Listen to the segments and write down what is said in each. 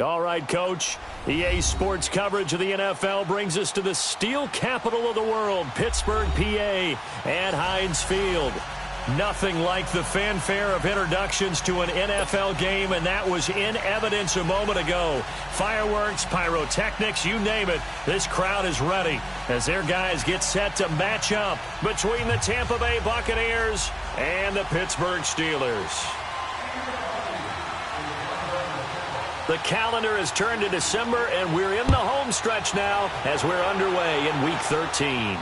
All right, Coach. EA Sports coverage of the NFL brings us to the steel capital of the world, Pittsburgh, PA, and Heinz Field. Nothing like the fanfare of introductions to an NFL game, and that was in evidence a moment ago. Fireworks, pyrotechnics, you name it. This crowd is ready as their guys get set to match up between the Tampa Bay Buccaneers and the Pittsburgh Steelers. The calendar has turned to December, and we're in the home stretch now as we're underway in Week 13.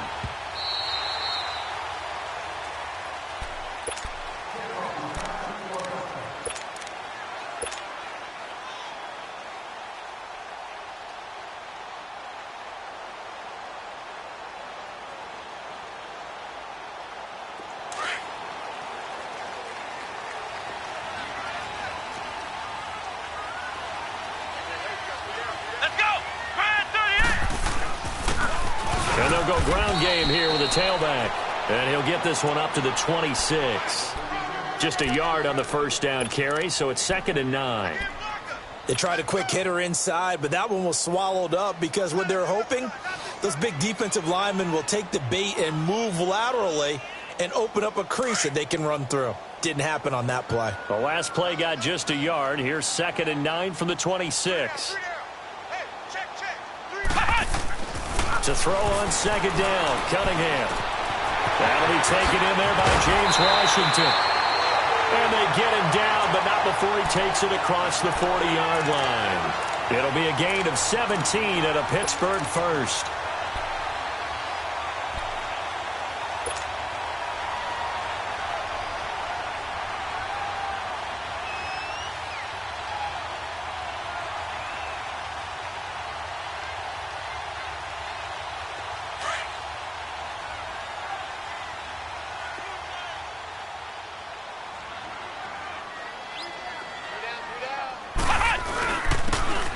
And they'll go ground game here with a tailback. And he'll get this one up to the 26. Just a yard on the first down carry, so it's 2nd and 9. They tried a quick hitter inside, but that one was swallowed up because what they're hoping, those big defensive linemen will take the bait and move laterally and open up a crease that they can run through. Didn't happen on that play. The last play got just a yard. Here's 2nd and 9 from the 26. To throw on 2nd down, Cunningham. That'll be taken in there by James Washington. And they get him down, but not before he takes it across the 40-yard line. It'll be a gain of 17 and a Pittsburgh first.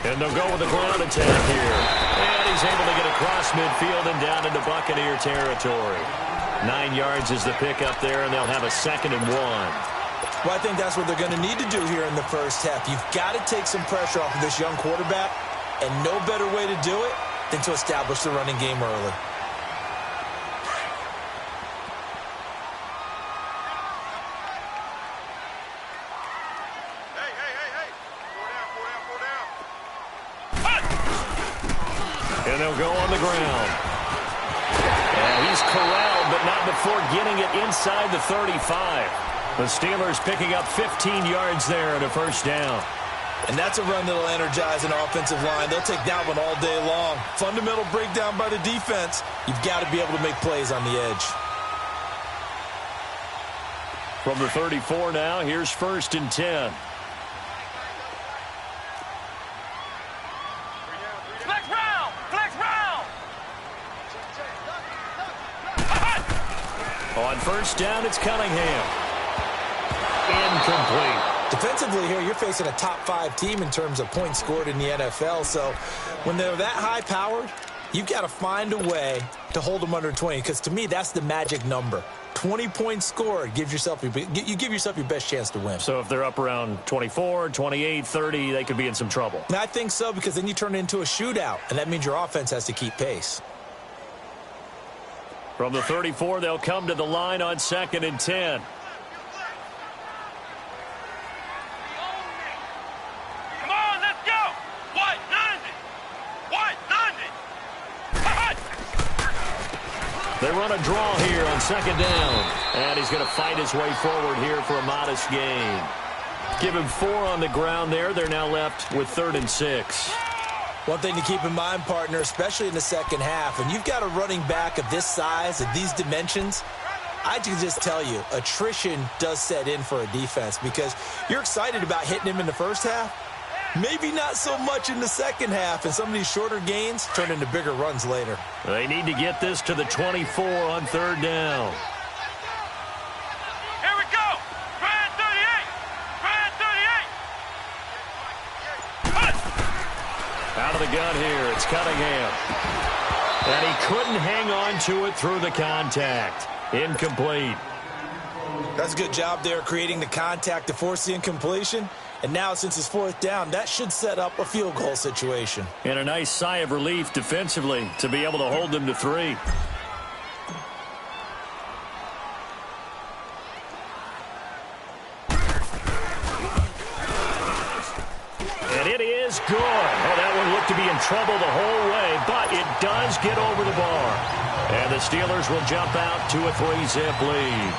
And they'll go with the ground attack here. And he's able to get across midfield and down into Buccaneer territory. 9 yards is the pickup there, and they'll have a 2nd and 1. Well, I think that's what they're going to need to do here in the first half. You've got to take some pressure off of this young quarterback, and no better way to do it than to establish the running game early. And they'll go on the ground. And he's corralled, but not before getting it inside the 35. The Steelers picking up 15 yards there and a first down. And that's a run that'll energize an offensive line. They'll take that one all day long. Fundamental breakdown by the defense. You've got to be able to make plays on the edge. From the 34 now, here's 1st and 10. On first down, it's Cunningham. Incomplete. Defensively here, you're facing a top 5 team in terms of points scored in the NFL. So when they're that high-powered, you've got to find a way to hold them under 20. Because to me, that's the magic number. 20 points scored, you give yourself your best chance to win. So if they're up around 24, 28, 30, they could be in some trouble. And I think so, because then you turn it into a shootout, and that means your offense has to keep pace. From the 34, they'll come to the line on 2nd and 10. Come on, let's go! White, 90! They run a draw here on 2nd down. And he's going to fight his way forward here for a modest gain. Give him 4 on the ground there. They're now left with 3rd and 6. One thing to keep in mind, partner, especially in the second half, and you've got a running back of this size, of these dimensions, I can just tell you, attrition does set in for a defense because you're excited about hitting him in the first half. Maybe not so much in the second half, and some of these shorter gains turn into bigger runs later. They need to get this to the 24 on 3rd down. Here we go! Grand 38! Grand 38! Out of the gun here, it's Cunningham. And he couldn't hang on to it through the contact. Incomplete. That's a good job there creating the contact to force the incompletion. And now, since it's fourth down, that should set up a field goal situation. And a nice sigh of relief defensively to be able to hold them to 3. And it is good. Oh, that one looked to be in trouble the whole way, but it does get over the bar. And the Steelers will jump out to a 3-zip lead.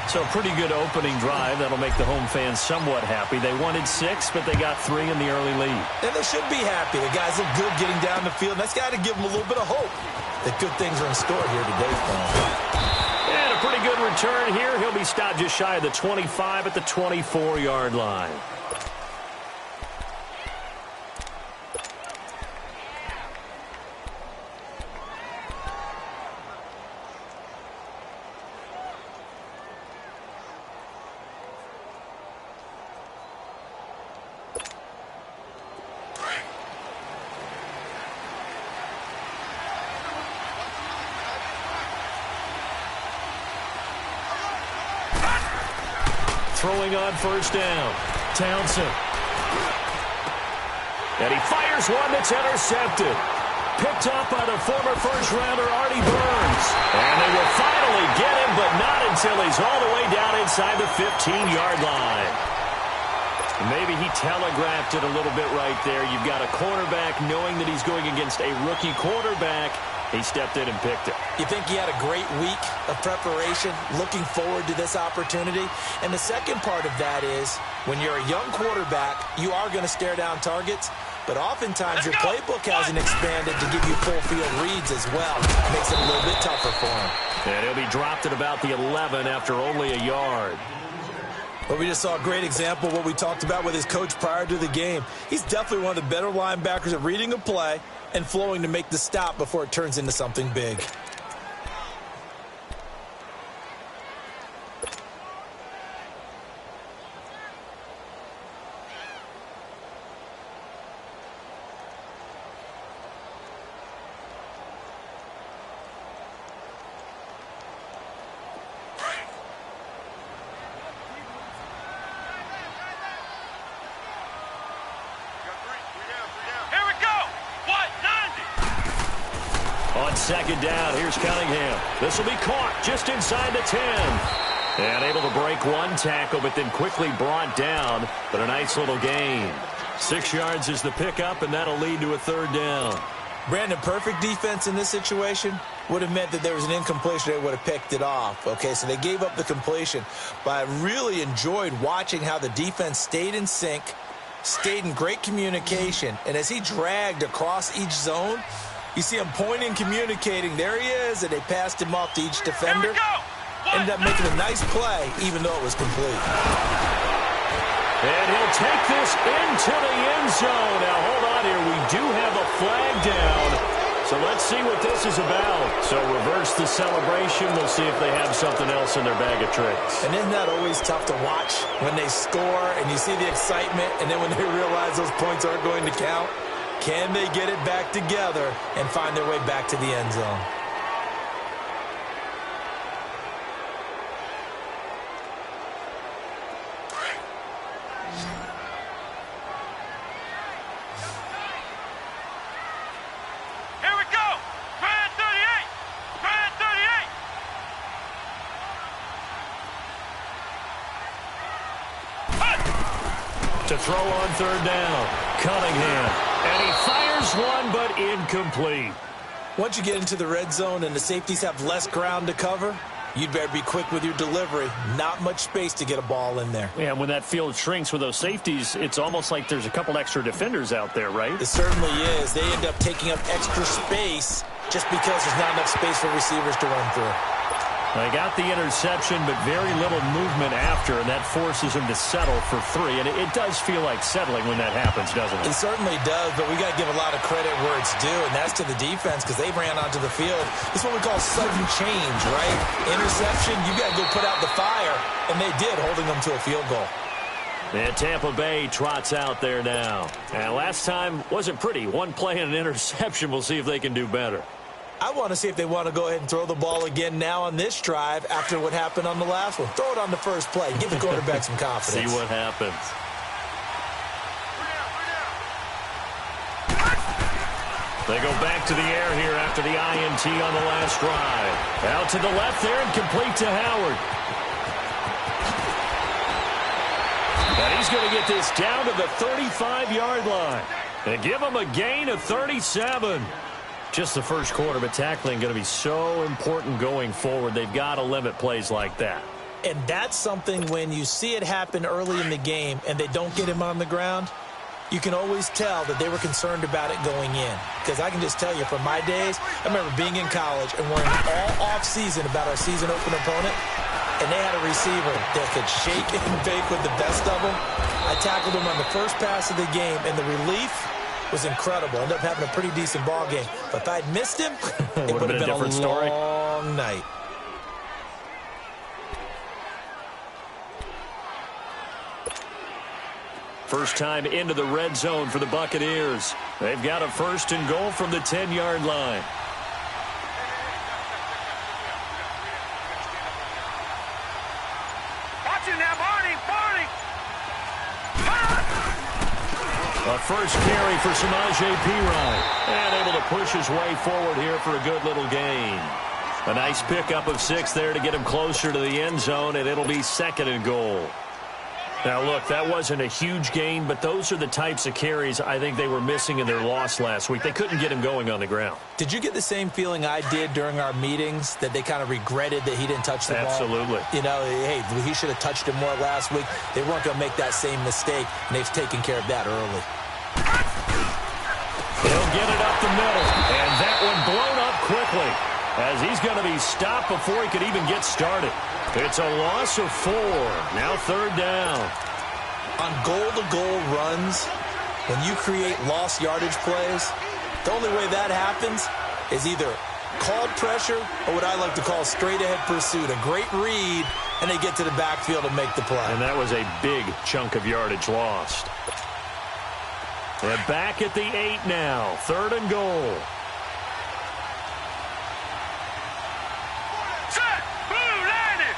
So pretty good opening drive. That'll make the home fans somewhat happy. They wanted 6, but they got 3 in the early lead. And they should be happy. The guys look good getting down the field. That's got to give them a little bit of hope that good things are in store here today for them. And a pretty good return here. He'll be stopped just shy of the 25 at the 24-yard line. Throwing on first down, Townsend. And he fires one that's intercepted. Picked up by the former first-rounder Artie Burns. And they will finally get him, but not until he's all the way down inside the 15-yard line. Maybe he telegraphed it a little bit right there. You've got a cornerback knowing that he's going against a rookie quarterback. He stepped in and picked it. You think he had a great week of preparation, looking forward to this opportunity? And the second part of that is, when you're a young quarterback, you are going to stare down targets, but oftentimes your playbook hasn't expanded to give you full field reads as well. Makes it a little bit tougher for him. And he'll be dropped at about the 11 after only a yard. But we just saw a great example of what we talked about with his coach prior to the game. He's definitely one of the better linebackers at reading a play and flowing to make the stop before it turns into something big. Second down, here's Cunningham. This will be caught just inside the 10. And able to break one tackle, but then quickly brought down. But a nice little gain. 6 yards is the pickup, and that'll lead to a third down. Brandon, perfect defense in this situation would have meant that there was an incompletion. They would have picked it off. Okay, so they gave up the completion. But I really enjoyed watching how the defense stayed in sync, stayed in great communication. And as he dragged across each zone, you see him pointing, communicating. There he is, and they passed him off to each defender. Ended up making a nice play, even though it was complete. And he'll take this into the end zone. Now, hold on here. We do have a flag down. So let's see what this is about. So reverse the celebration. We'll see if they have something else in their bag of tricks. And isn't that always tough to watch when they score and you see the excitement, and then when they realize those points aren't going to count? Can they get it back together and find their way back to the end zone? Here we go. Try at 38. Try at 38. To throw on third down, Cunningham. And he fires one, but incomplete. Once you get into the red zone and the safeties have less ground to cover, you'd better be quick with your delivery. Not much space to get a ball in there. Yeah, when that field shrinks with those safeties, it's almost like there's a couple extra defenders out there, right? It certainly is. They end up taking up extra space just because there's not enough space for receivers to run through. They got the interception, but very little movement after, and that forces him to settle for 3. And it does feel like settling when that happens, doesn't it? It certainly does, but we got to give a lot of credit where it's due, and that's to the defense because they ran onto the field. It's what we call sudden change, right? Interception, you got to go put out the fire, and they did, holding them to a field goal. And Tampa Bay trots out there now. And last time wasn't pretty. One play and an interception. We'll see if they can do better. I want to see if they want to go ahead and throw the ball again now on this drive after what happened on the last one. Throw it on the first play. Give the quarterback some confidence. See what happens. They go back to the air here after the INT on the last drive. Out to the left there and complete to Howard. And he's going to get this down to the 35-yard line. And give him a gain of 37. Just the first quarter, but tackling going to be so important going forward. They've got to limit plays like that. And that's something when you see it happen early in the game and they don't get him on the ground, you can always tell that they were concerned about it going in. Because I can just tell you, from my days, I remember being in college and worrying all off-season about our season opener opponent, and they had a receiver that could shake and bake with the best of them. I tackled him on the first pass of the game, and the relief was incredible. Ended up having a pretty decent ball game. But if I'd missed him, it would have been a long night. First time into the red zone for the Buccaneers. They've got a first and goal from the 10-yard line. Watch it now, Barney. A first carry for Samaje Perine. And able to push his way forward here for a good little gain. A nice pickup of 6 there to get him closer to the end zone, and it'll be second and goal. Now, look, that wasn't a huge gain, but those are the types of carries I think they were missing in their loss last week. They couldn't get him going on the ground. Did you get the same feeling I did during our meetings, that they kind of regretted that he didn't touch the ball? Absolutely. You know, hey, he should have touched it more last week. They weren't going to make that same mistake, and they've taken care of that early. He'll get it up the middle, and that one blown up quickly as he's going to be stopped before he could even get started. It's a loss of 4. Now third down. On goal-to-goal runs, when you create lost yardage plays, the only way that happens is either called pressure or what I like to call straight-ahead pursuit. A great read, and they get to the backfield and make the play. And that was a big chunk of yardage lost. They're back at the 8 now. Third and goal. Set. Blue 90.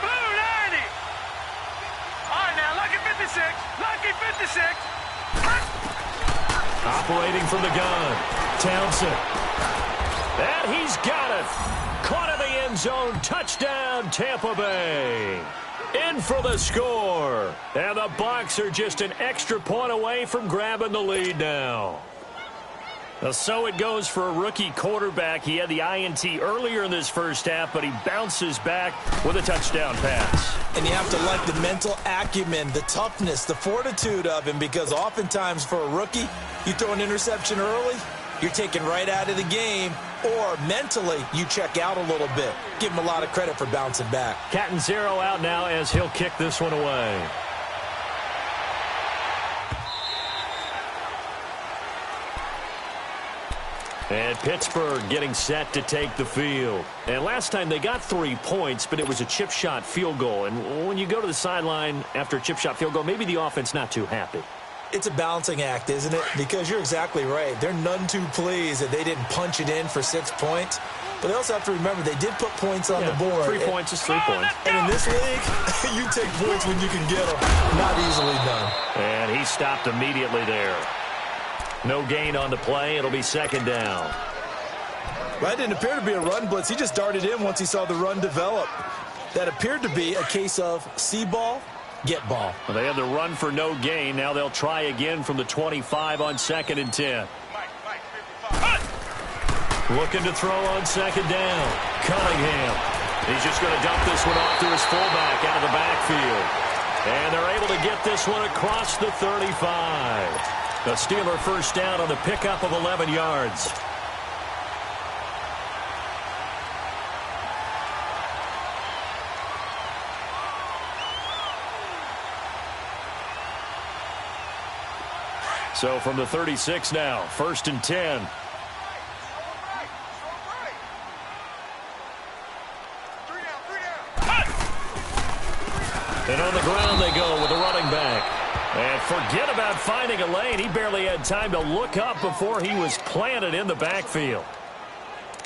Blue 90. All right, now, lucky 56. Lucky 56. Operating from the gun. Townsend. And he's got it. Caught in the end zone. Touchdown, Tampa Bay. In for the score. And the Bucs are just an extra point away from grabbing the lead now. So it goes for a rookie quarterback. He had the INT earlier in this first half, but he bounces back with a touchdown pass. And you have to like the mental acumen, the toughness, the fortitude of him, because oftentimes for a rookie, you throw an interception early, you're taken right out of the game, or mentally you check out a little bit. Give him a lot of credit for bouncing back. Catanzaro out now as he'll kick this one away. And Pittsburgh getting set to take the field. And last time they got 3 points, but it was a chip shot field goal. And when you go to the sideline after a chip shot field goal, maybe the offense not too happy. It's a balancing act, isn't it? Because you're exactly right. They're none too pleased that they didn't punch it in for 6 points. But they also have to remember they did put points on the board. 3 points is 3 points. And in this league, you take points when you can get them. Not easily done. And he stopped immediately there. No gain on the play. It'll be second down. Well, it didn't appear to be a run blitz. He just darted in once he saw the run develop. That appeared to be a case of see ball, get ball. Well, they had the run for no gain. Now they'll try again from the 25 on 2nd and 10. Looking to throw on second down. Cunningham. He's just going to dump this one off to his fullback out of the backfield. And they're able to get this one across the 35. The Steeler first down on the pickup of 11 yards. So from the 36 now, 1st and 10. And on the ground they go with the running back. And forget about finding a lane. He barely had time to look up before he was planted in the backfield.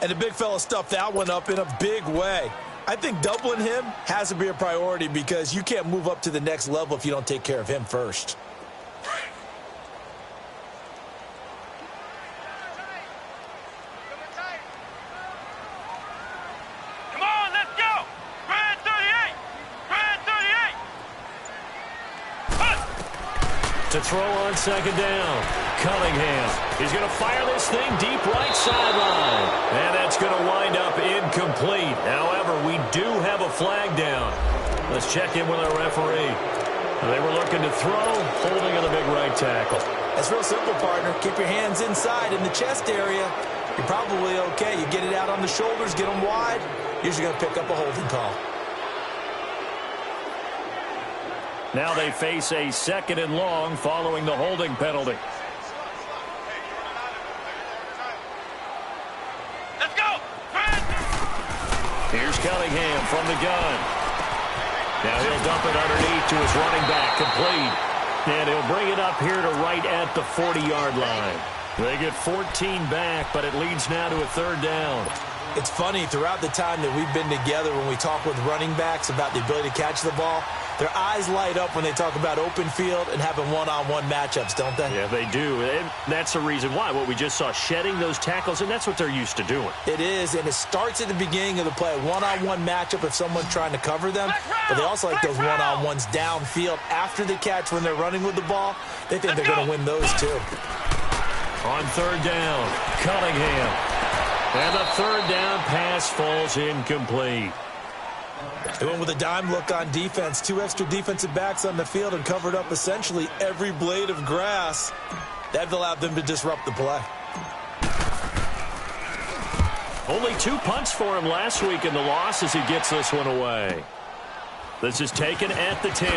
And the big fella stuffed that one up in a big way. I think doubling him has to be a priority because you can't move up to the next level if you don't take care of him first. to throw on second down. Cunningham. He's going to fire this thing deep right sideline. And that's going to wind up incomplete. However, we do have a flag down. Let's check in with our referee. They were looking to throw, holding on the big right tackle. That's real simple, partner. Keep your hands inside in the chest area. You're probably okay. You get it out on the shoulders, get them wide. Usually going to pick up a holding call. Now they face a 2nd and long following the holding penalty. Let's go! Here's Cunningham from the gun. Now he'll dump it underneath to his running back, complete. And he'll bring it up here to right at the 40-yard line. They get 14 back, but it leads now to a 3rd down. It's funny, throughout the time that we've been together, when we talk with running backs about the ability to catch the ball, their eyes light up when they talk about open field and having one-on-one matchups, don't they? Yeah, they do. And that's the reason why. What we just saw, shedding those tackles, and that's what they're used to doing. It is, and it starts at the beginning of the play. One-on-one matchup if someone's trying to cover them, but they also like those one-on-ones downfield after the catch when they're running with the ball. They think they're going to win those, too. On 3rd down, Cunningham. And the 3rd down pass falls incomplete. They went with a dime look on defense. 2 extra defensive backs on the field and covered up essentially every blade of grass. That allowed them to disrupt the play. Only 2 punts for him last week in the loss as he gets this one away. This is taken at the 10.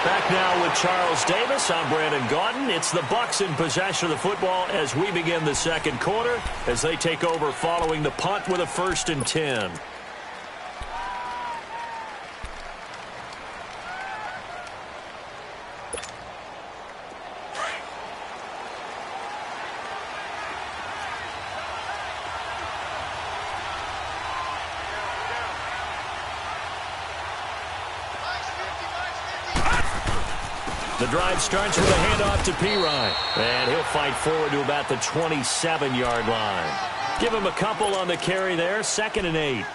Back now with Charles Davis. I'm Brandon Gaudin. It's the Bucs in possession of the football as we begin the 2nd quarter as they take over following the punt with a 1st and 10. The drive starts with a handoff to Pirine. And he'll fight forward to about the 27-yard line. Give him a couple on the carry there. 2nd and 8.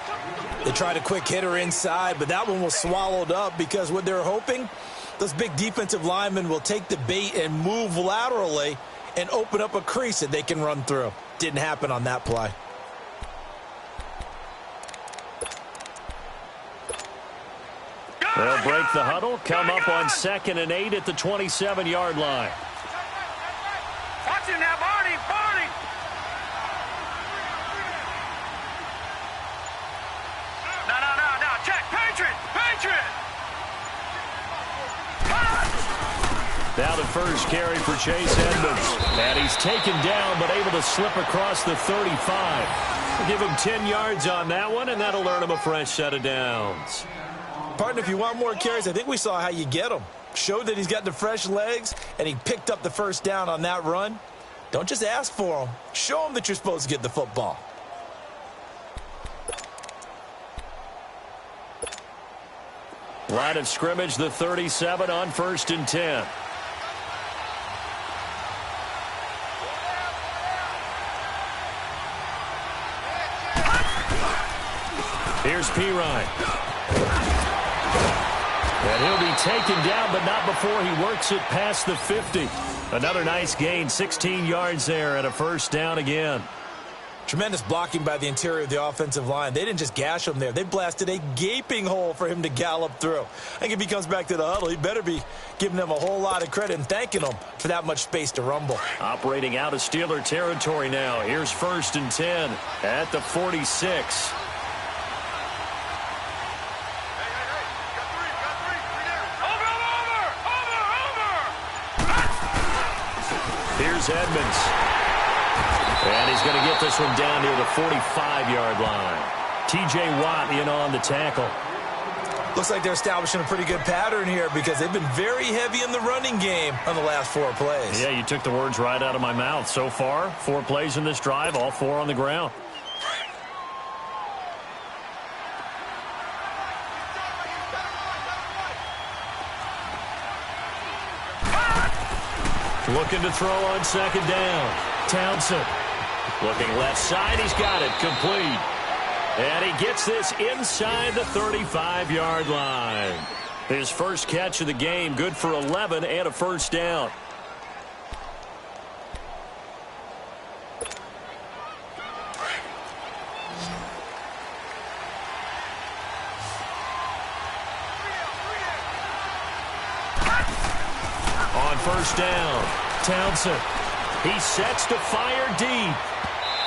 They tried a quick hitter inside, but that one was swallowed up because what they're hoping, those big defensive linemen will take the bait and move laterally and open up a crease that they can run through. Didn't happen on that play. They'll break the huddle, come up on 2nd and 8 at the 27-yard line. Watch him now, Barney! Barney! No. Check! Patriot! Patriot! Now the first carry for Chase Edmonds. And he's taken down, but able to slip across the 35. We'll give him 10 yards on that one, and that'll earn him a fresh set of downs. Partner, if you want more carries, I think we saw how you get them. Showed that he's got the fresh legs, and he picked up the 1st down on that run. Don't just ask for them. Show them that you're supposed to get the football. Line of scrimmage, the 37 on 1st and 10. Here's Pirine. And he'll be taken down, but not before he works it past the 50. Another nice gain, 16 yards there, and a 1st down again. Tremendous blocking by the interior of the offensive line. They didn't just gash him there. They blasted a gaping hole for him to gallop through. I think if he comes back to the huddle, he better be giving them a whole lot of credit and thanking them for that much space to rumble. Operating out of Steeler territory now. Here's 1st and 10 at the 46. Here's Edmonds. And he's going to get this one down near the 45-yard line. T.J. Watt in on the tackle. Looks like they're establishing a pretty good pattern here because they've been very heavy in the running game on the last 4 plays. Yeah, you took the words right out of my mouth. So far, 4 plays in this drive, all 4 on the ground. Looking to throw on 2nd down. Townsend. Looking left side. He's got it. Complete. And he gets this inside the 35-yard line. His first catch of the game, good for 11 and a first down. On first down, Townsend. He sets to fire deep.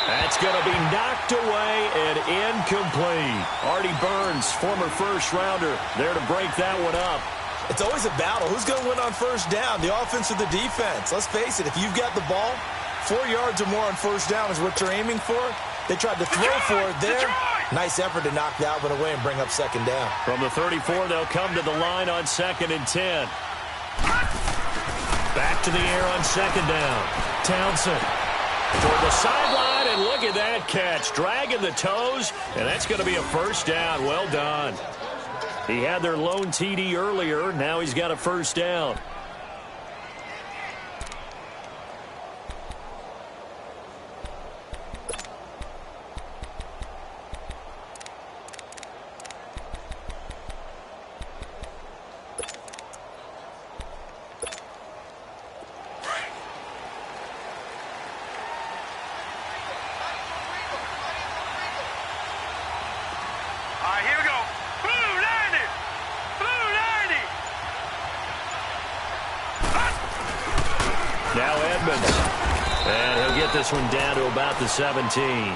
That's going to be knocked away and incomplete. Artie Burns, former first-rounder, there to break that one up. It's always a battle. Who's going to win on first down, the offense or the defense? Let's face it, if you've got the ball, 4 yards or more on first down is what you're aiming for. They tried to throw for it there. Nice effort to knock that one away and bring up second down. From the 34, they'll come to the line on 2nd and 10. Back to the air on second down. Townsend toward the sideline, and look at that catch. Dragging the toes, and that's going to be a first down. Well done. He had their lone TD earlier. Now he's got a first down. This one down to about the 17.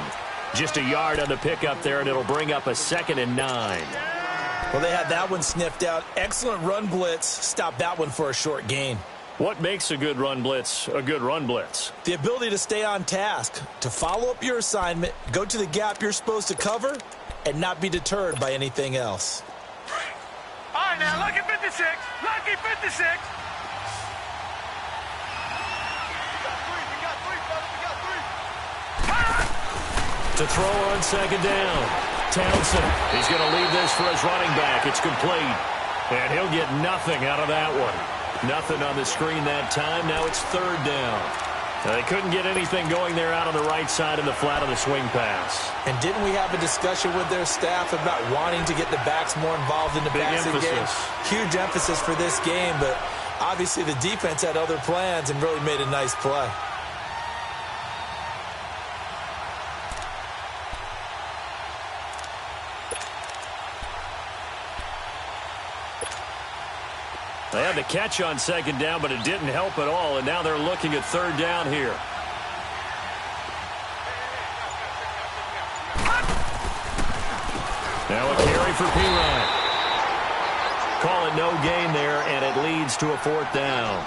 Just a yard on the pickup there, and it'll bring up a 2nd and 9. Well, they had that one sniffed out. Excellent run blitz. Stop that one for a short gain. What makes a good run blitz a good run blitz? The ability to stay on task, to follow up your assignment, go to the gap you're supposed to cover, and not be deterred by anything else. All right, now, lucky 56. Lucky 56. To throw on second down. Townsend, he's going to leave this for his running back. It's complete. And he'll get nothing out of that one. Nothing on the screen that time. Now it's third down. They couldn't get anything going there out on the right side of the flat of the swing pass. And didn't we have a discussion with their staff about wanting to get the backs more involved in the passing game? Huge emphasis for this game, but obviously the defense had other plans and really made a nice play. They had the catch on second down, but it didn't help at all, and now they're looking at third down here. Now a carry for P-Ryan. Call it no gain there, and it leads to a fourth down.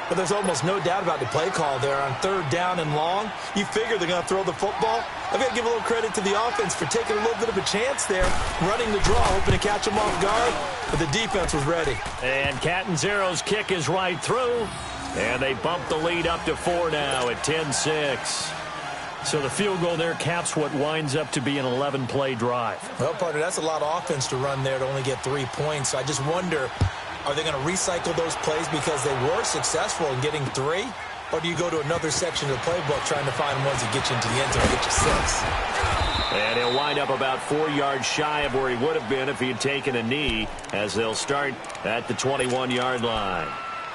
But there's almost no doubt about the play call there on third down and long. You figure they're going to throw the football. I've got to give a little credit to the offense for taking a little bit of a chance there, running the draw, hoping to catch them off guard, but the defense was ready. And Catanzaro's kick is right through, and they bump the lead up to 4 now at 10-6. So the field goal there caps what winds up to be an 11-play drive. Well, partner, that's a lot of offense to run there to only get 3 points. I just wonder, are they going to recycle those plays because they were successful in getting 3? Or do you go to another section of the playbook trying to find ones that get you into the end zone and get you 6? And he'll wind up about 4 yards shy of where he would have been if he had taken a knee, as they'll start at the 21-yard line.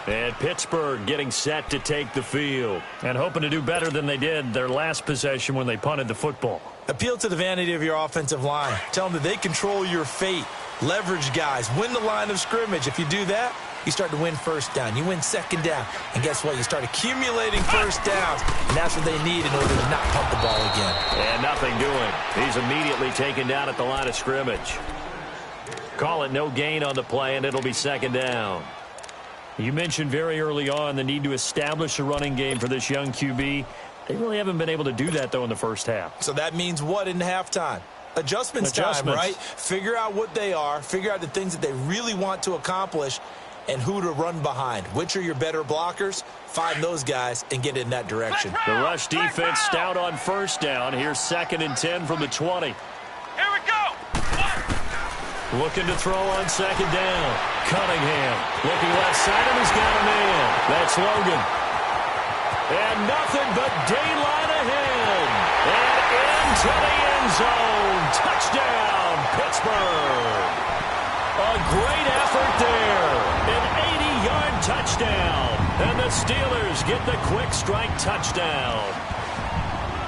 And Pittsburgh getting set to take the field and hoping to do better than they did their last possession when they punted the football. Appeal to the vanity of your offensive line. Tell them that they control your fate. Leverage guys. Win the line of scrimmage. If you do that, you start to win first down. You win second down. And guess what? You start accumulating first downs. And that's what they need in order to not pump the ball again. And nothing doing. He's immediately taken down at the line of scrimmage. Call it no gain on the play, and it'll be second down. You mentioned very early on the need to establish a running game for this young QB. They really haven't been able to do that, though, in the first half. So that means what in halftime? Adjustments time, right? Figure out what they are. Figure out the things that they really want to accomplish and who to run behind. Which are your better blockers? Find those guys and get in that direction. The rush defense stout on first down. Here's 2nd and 10 from the 20. Here we go. Looking to throw on second down. Cunningham looking left side, and he's got a man. That's Logan. And nothing but daylight ahead. And into the end zone. Touchdown, Pittsburgh. A great effort there. An 80-yard touchdown. And the Steelers get the quick strike touchdown.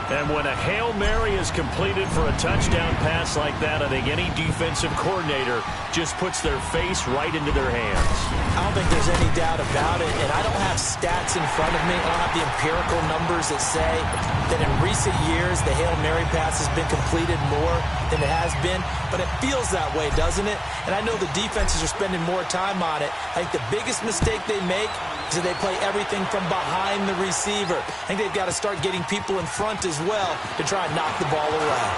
And when a Hail Mary is completed for a touchdown pass like that, I think any defensive coordinator just puts their face right into their hands. I don't think there's any doubt about it, and I don't have stats in front of me. I don't have the empirical numbers that say that in recent years the Hail Mary pass has been completed more than it has been, but it feels that way, doesn't it? And I know the defenses are spending more time on it. I think the biggest mistake they make is that they play everything from behind the receiver. I think they've got to start getting people in front as well to try and knock the ball away.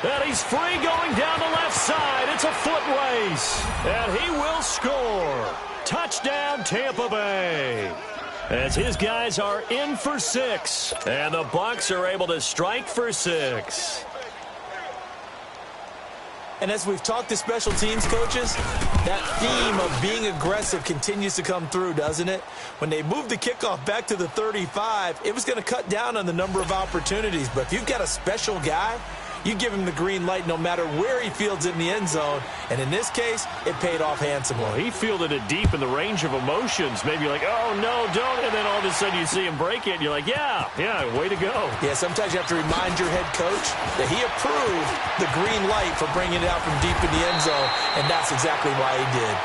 And he's free going down the left side. It's a foot race. And he will score. Touchdown, Tampa Bay. As his guys are in for 6. And the Bucs are able to strike for 6. And as we've talked to special teams coaches, that theme of being aggressive continues to come through, doesn't it? When they moved the kickoff back to the 35, it was going to cut down on the number of opportunities. But if you've got a special guy, you give him the green light no matter where he fields it in the end zone. And in this case, it paid off handsomely. Well, he fielded it deep in the range of emotions. Maybe you're like, oh, no, don't. And then all of a sudden you see him break it, and you're like, yeah, way to go. Yeah, sometimes you have to remind your head coach that he approved the green light for bringing it out from deep in the end zone, and that's exactly why he did.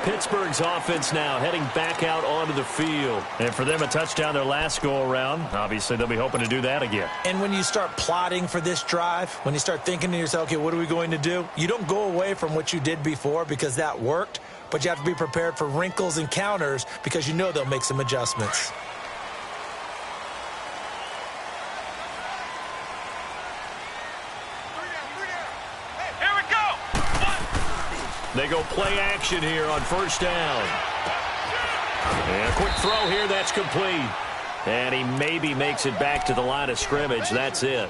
Pittsburgh's offense now heading back out onto the field. And for them, a touchdown their last go-around. Obviously, they'll be hoping to do that again. And when you start plotting for this drive, when you start thinking to yourself, okay, what are we going to do? You don't go away from what you did before because that worked, but you have to be prepared for wrinkles and counters because you know they'll make some adjustments. They go play action here on first down. And a quick throw here, that's complete. And he maybe makes it back to the line of scrimmage. That's it.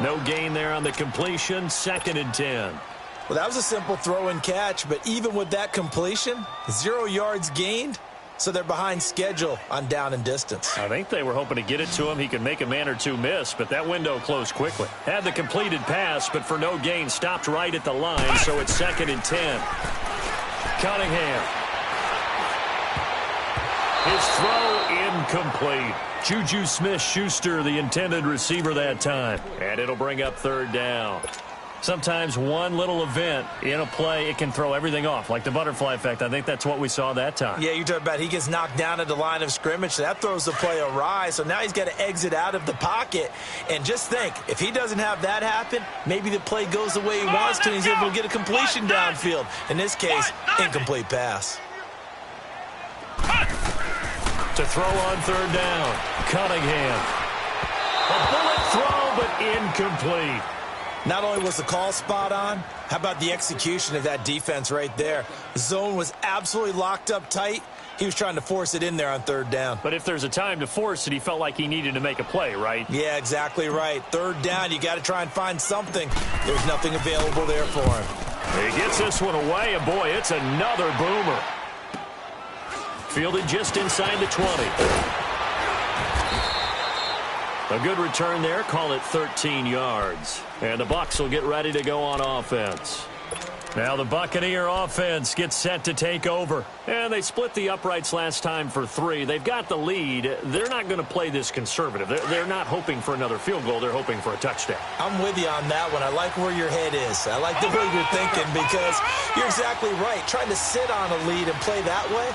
No gain there on the completion. 2nd and 10. Well, that was a simple throw and catch, but even with that completion, 0 yards gained, so they're behind schedule on down and distance. I think they were hoping to get it to him. He could make a man or two miss, but that window closed quickly. Had the completed pass, but for no gain, stopped right at the line, so it's 2nd and 10. Cunningham. His throw incomplete. Juju Smith-Schuster, the intended receiver that time. And it'll bring up 3rd down. Sometimes one little event in a play, it can throw everything off, like the butterfly effect. I think that's what we saw that time. Yeah, you're talking about he gets knocked down at the line of scrimmage. So that throws the play awry. So now he's got to exit out of the pocket. And just think, if he doesn't have that happen, maybe the play goes the way he wants to, and he's able to get a completion downfield. In this case, incomplete pass. To throw on 3rd down, Cunningham. A bullet throw, but incomplete. Not only was the call spot on, how about the execution of that defense right there? The zone was absolutely locked up tight. He was trying to force it in there on 3rd down. But if there's a time to force it, he felt like he needed to make a play, right? Yeah, exactly right. 3rd down, you got to try and find something. There's nothing available there for him. He gets this one away, and boy, it's another boomer. Fielded just inside the 20. A good return there. Call it 13 yards. And the Bucs will get ready to go on offense. Now the Buccaneer offense gets set to take over. And they split the uprights last time for 3. They've got the lead. They're not going to play this conservative. They're not hoping for another field goal. They're hoping for a touchdown. I'm with you on that one. I like where your head is. I like the way you're thinking because you're exactly right. Trying to sit on a lead and play that way,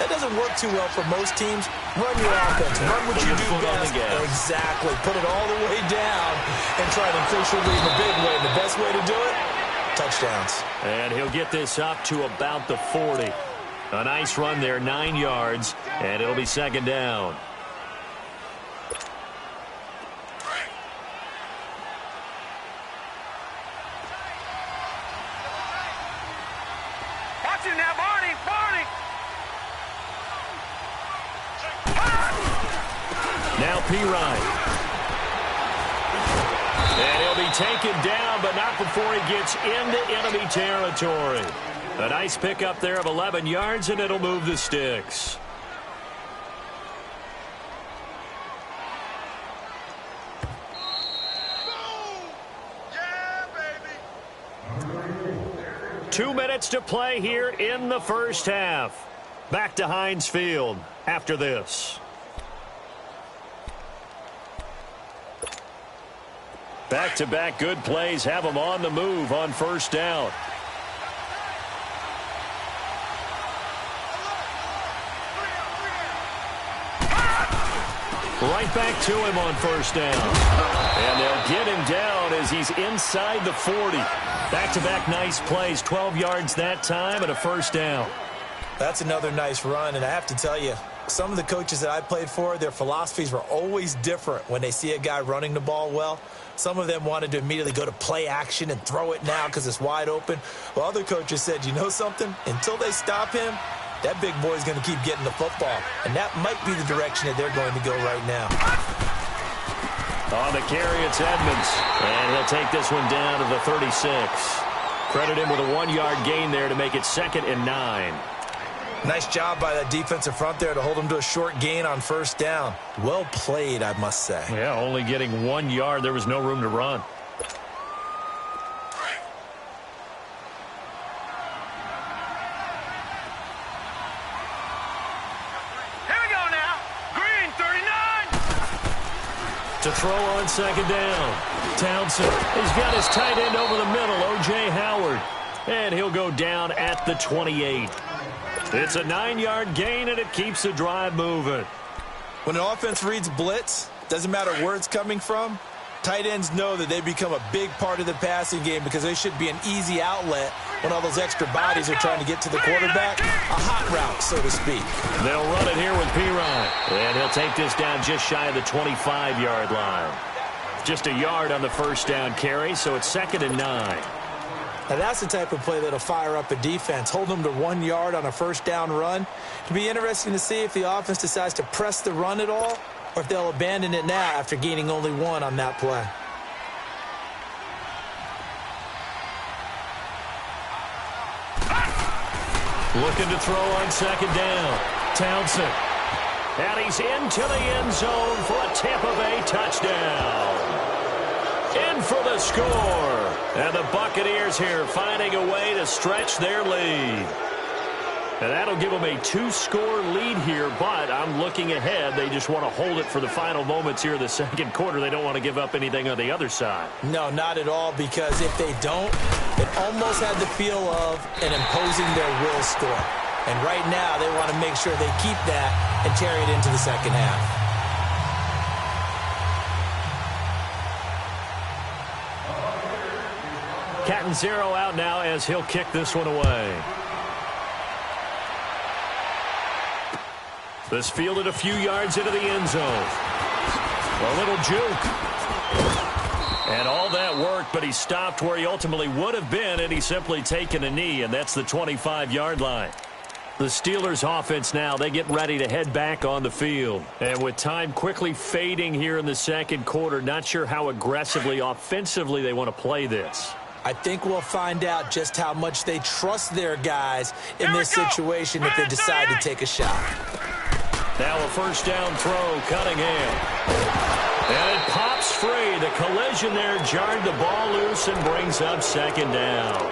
that doesn't work too well for most teams. Run your offense. Run what you do best. Exactly. Put it all the way down and try to increase your lead in a big way. And the best way to do it, touchdowns. And he'll get this up to about the 40. A nice run there, 9 yards, and it'll be 2nd down. Watch it now, Barney. Now Pirine. And he'll be taken down, but not before he gets into enemy territory. A nice pickup there of 11 yards, and it'll move the sticks. 2 minutes to play here in the first half. Back to Heinz Field after this. Back-to-back good plays have them on the move on first down. Right back to him on first down. And they'll get him down as he's inside the 40. Back-to-back nice plays, 12 yards that time and a first down. That's another nice run, and I have to tell you, some of the coaches that I played for, their philosophies were always different when they see a guy running the ball well. Some of them wanted to immediately go to play action and throw it now because it's wide open. Well, other coaches said, you know something? Until they stop him, that big boy's going to keep getting the football. And that might be the direction that they're going to go right now. On the carry, it's Edmonds. And he'll take this one down to the 36. Credit him with a 1-yard gain there to make it 2nd and 9. Nice job by that defensive front there to hold him to a short gain on first down. Well played, I must say. Yeah, only getting 1 yard. There was no room to run. Here we go now. Green, 39. To throw on second down. Townsend. He's got his tight end over the middle, O.J. Howard. And he'll go down at the 28. It's a 9-yard gain, and it keeps the drive moving. When an offense reads blitz, doesn't matter where it's coming from, tight ends know that they become a big part of the passing game because they should be an easy outlet when all those extra bodies are trying to get to the quarterback. A hot route, so to speak. They'll run it here with Pirine. And he'll take this down just shy of the 25-yard line. Just a yard on the first down carry, so it's 2nd and 9. Now that's the type of play that'll fire up a defense. Hold them to 1 yard on a first down run. It'll be interesting to see if the offense decides to press the run at all or if they'll abandon it now after gaining only 1 on that play. Looking to throw on second down. Townsend. And he's into the end zone for a Tampa Bay touchdown. In for the score. And the Buccaneers here finding a way to stretch their lead. And that'll give them a 2-score lead here, but I'm looking ahead. They just want to hold it for the final moments here in the second quarter. They don't want to give up anything on the other side. No, not at all, because if they don't, it almost had the feel of an imposing their will score. And right now, they want to make sure they keep that and carry it into the second half. Catanzaro out now as he'll kick this one away. This fielded a few yards into the end zone. A little juke. And all that worked, but he stopped where he ultimately would have been, and he's simply taken a knee, and that's the 25-yard line. The Steelers offense now, they get ready to head back on the field. And with time quickly fading here in the second quarter, not sure how aggressively, offensively they want to play this. I think we'll find out just how much they trust their guys in this situation if they decide to take a shot. Now a first down throw, Cunningham. And it pops free. The collision there jarred the ball loose and brings up second down.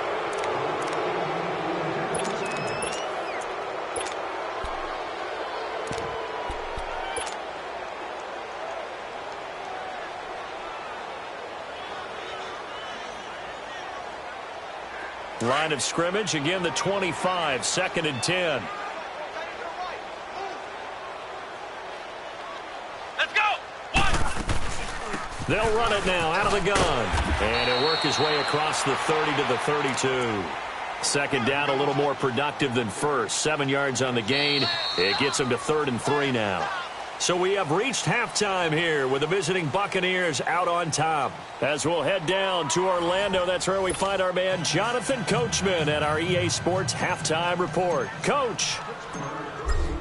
Line of scrimmage, again the 25, 2nd and 10. Let's go. One. They'll run it now out of the gun. And it'll work his way across the 30 to the 32. Second down, a little more productive than first. 7 yards on the gain. It gets him to 3rd and 3 now. So we have reached halftime here with the visiting Buccaneers out on top. As we'll head down to Orlando, that's where we find our man Jonathan Coachman at our EA Sports Halftime Report. Coach,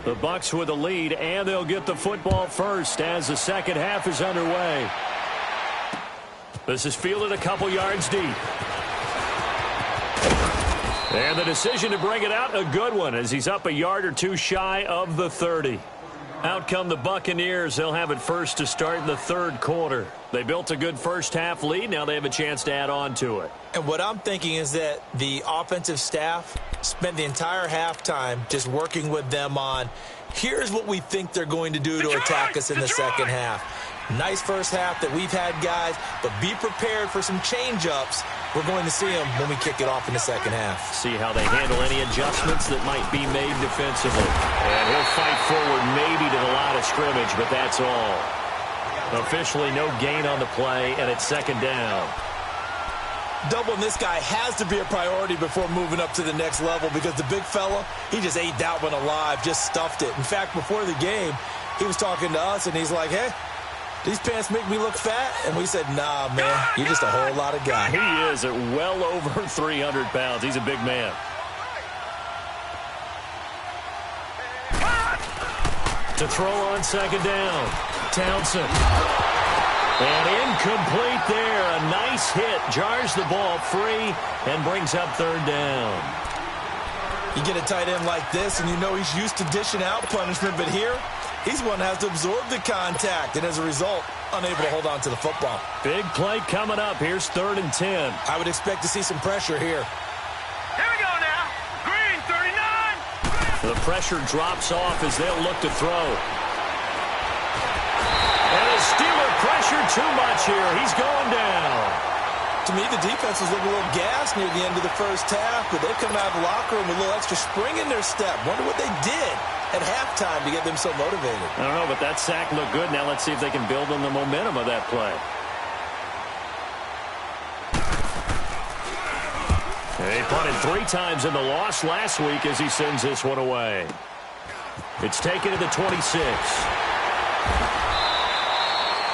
the Bucs with the lead, and they'll get the football first as the second half is underway. This is fielded a couple yards deep. And the decision to bring it out, a good one, as he's up a yard or two shy of the 30. Out come the Buccaneers. They'll have it first to start in the third quarter. They built a good first half lead. Now they have a chance to add on to it. And what I'm thinking is that the offensive staff spent the entire halftime just working with them on, here's what we think they're going to do to attack us in the second half. Nice first half that we've had, guys, but be prepared for some change-ups. We're going to see them when we kick it off in the second half. See how they handle any adjustments that might be made defensively. And he'll fight forward maybe to the line of scrimmage, but that's all. Officially no gain on the play, and it's second down. Doubling this guy has to be a priority before moving up to the next level because the big fella, he just ate that one alive, just stuffed it. In fact, before the game, he was talking to us, and he's like, hey, these pants make me look fat? And we said, nah, man, you're just a whole lot of guy. He is at well over 300 pounds. He's a big man. To throw on second down, Townsend. And incomplete there. A nice hit. Jars the ball free and brings up third down. You get a tight end like this, and you know he's used to dishing out punishment, but here, he's one that has to absorb the contact, and as a result, unable to hold on to the football. Big play coming up. Here's 3rd and 10. I would expect to see some pressure here. Here we go now. Green, 39. The pressure drops off as they'll look to throw. And the Steeler pressure too much here. He's going down. To me, the defense was looking a little gassed near the end of the first half, but they come out of the locker room with a little extra spring in their step. Wonder what they did at halftime to get them so motivated. I don't know, but that sack looked good. Now let's see if they can build on the momentum of that play. He punted 3 times in the loss last week as he sends this one away. It's taken to the 26.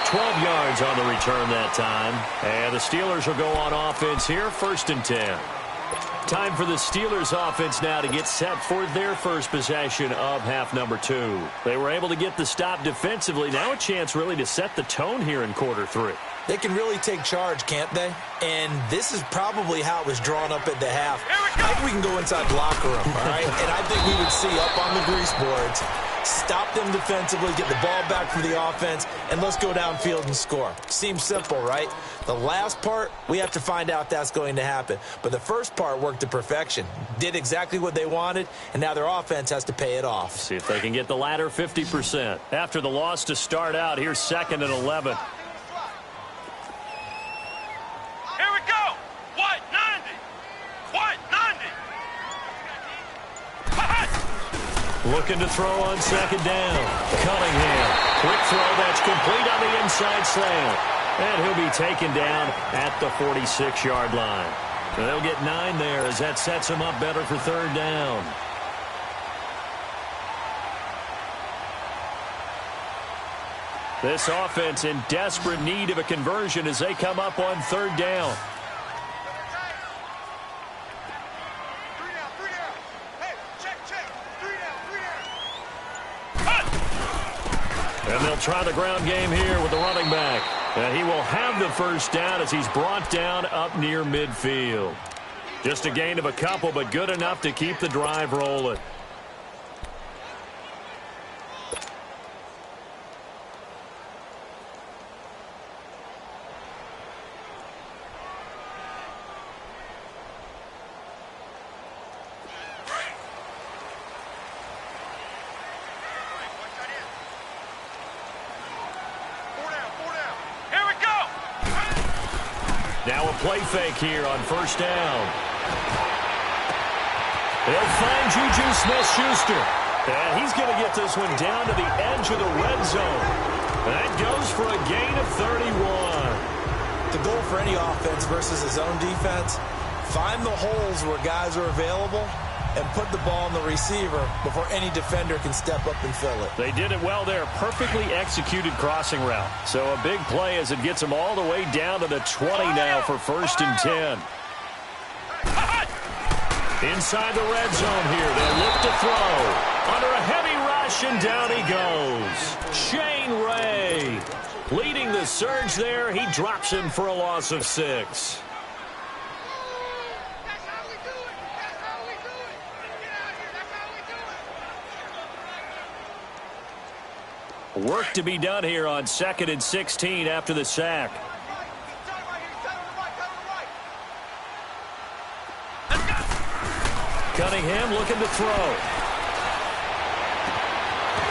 12 yards on the return that time. And the Steelers will go on offense here, 1st and 10. Time for the Steelers offense now to get set for their first possession of half number 2. They were able to get the stop defensively. Now a chance really to set the tone here in quarter 3. They can really take charge, can't they? And this is probably how it was drawn up at the half. I think we can go inside the locker room, all right? And I think we would see up on the grease boards, stop them defensively, get the ball back from the offense, and let's go downfield and score. Seems simple, right? The last part, we have to find out if that's going to happen. But the first part worked to perfection. Did exactly what they wanted, and now their offense has to pay it off. See if they can get the latter 50%. After the loss to start out, here's 2nd and 11. Here we go. White, 90. White, 90. Looking to throw on second down. Cunningham. Quick throw that's complete on the inside slant. And he'll be taken down at the 46-yard line. They'll get 9 there as that sets him up better for 3rd down. This offense in desperate need of a conversion as they come up on 3rd down. And they'll try the ground game here with the running back. And he will have the first down as he's brought down up near midfield. Just a gain of a couple, but good enough to keep the drive rolling. Now a play fake here on 1st down. They'll find Juju Smith-Schuster. And he's going to get this one down to the edge of the red zone. That goes for a gain of 31. The goal for any offense versus his own defense, find the holes where guys are available and put the ball on the receiver before any defender can step up and fill it. They did it well there. Perfectly executed crossing route. So a big play as it gets them all the way down to the 20 now for 1st and 10. Inside the red zone here. They'll look to throw. Under a heavy rush, and down he goes. Shane Ray leading the surge there. He drops him for a loss of 6. Work to be done here on 2nd and 16 after the sack. Cunningham looking to throw.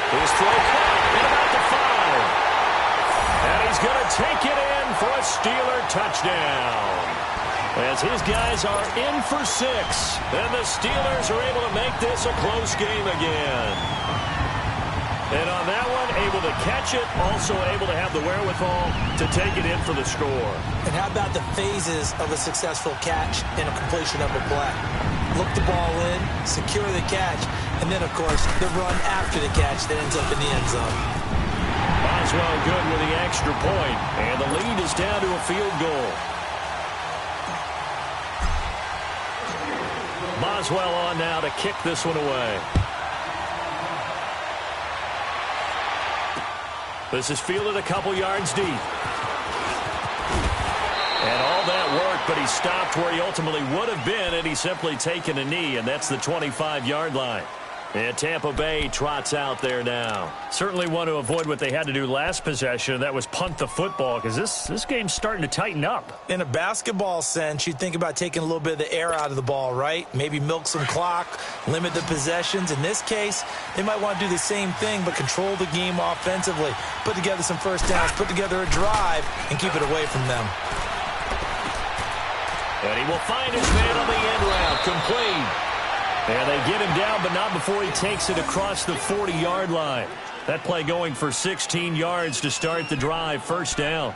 His throw caught at about the 5. And he's going to take it in for a Steeler touchdown. As his guys are in for 6. And the Steelers are able to make this a close game again. And on that one, able to catch it, also able to have the wherewithal to take it in for the score. And how about the phases of a successful catch and a completion of a play? Look the ball in, secure the catch, and then, of course, the run after the catch that ends up in the end zone. Boswell good with the extra point, and the lead is down to a field goal. Boswell on now to kick this one away. This is fielded a couple yards deep. And all that work, but he stopped where he ultimately would have been, and he's simply taken a knee, and that's the 25-yard line. And Tampa Bay trots out there now. Certainly want to avoid what they had to do last possession, and that was punt the football, because this game's starting to tighten up. In a basketball sense, you think about taking a little bit of the air out of the ball, right? Maybe milk some clock, limit the possessions. In this case, they might want to do the same thing, but control the game offensively. Put together some first downs, put together a drive, and keep it away from them. And he will find his man on the end route, complete. And they get him down, but not before he takes it across the 40-yard line. That play going for 16 yards to start the drive, first down.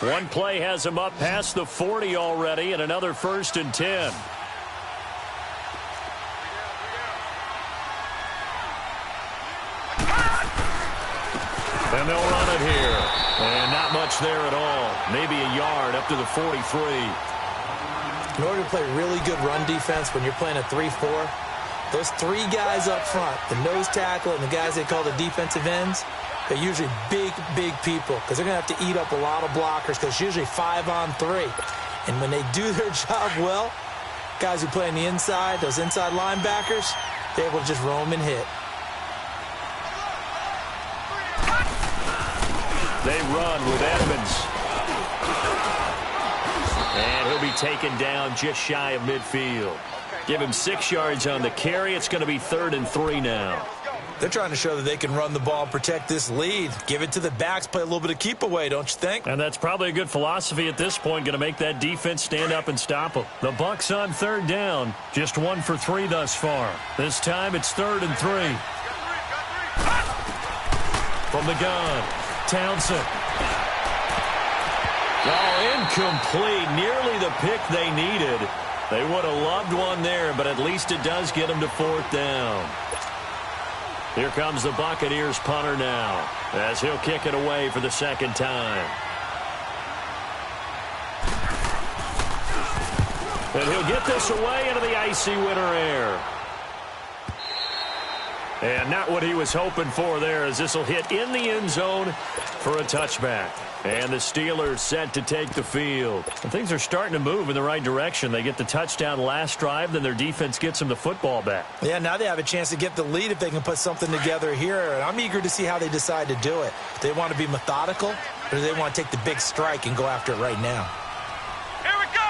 One play has him up past the 40 already, and another 1st and 10. And they'll run it here. And not much there at all. Maybe a yard up to the 43. In order to play really good run defense when you're playing a 3-4, those 3 guys up front, the nose tackle and the guys they call the defensive ends, they're usually big, big people because they're going to have to eat up a lot of blockers because it's usually 5-on-3. And when they do their job well, guys who play on the inside, those inside linebackers, they're able to just roam and hit. They run with Edmonds. And he'll be taken down just shy of midfield. Give him 6 yards on the carry. It's going to be 3rd and 3 now. They're trying to show that they can run the ball and protect this lead. Give it to the backs, play a little bit of keep away, don't you think? And that's probably a good philosophy at this point, going to make that defense stand up and stop them. The Bucs on 3rd down, just 1 for 3 thus far. This time it's 3rd and 3. From the gun, Townsend. Oh, incomplete. Nearly the pick they needed. They would have loved one there, but at least it does get them to 4th down. Here comes the Buccaneers punter now, as he'll kick it away for the 2nd time. And he'll get this away into the icy winter air. And not what he was hoping for there, as this will hit in the end zone for a touchback. And the Steelers set to take the field. And things are starting to move in the right direction. They get the touchdown last drive, then their defense gets them the football back. Yeah, now they have a chance to get the lead if they can put something together here. And I'm eager to see how they decide to do it. Do they want to be methodical, or do they want to take the big strike and go after it right now? Here we go!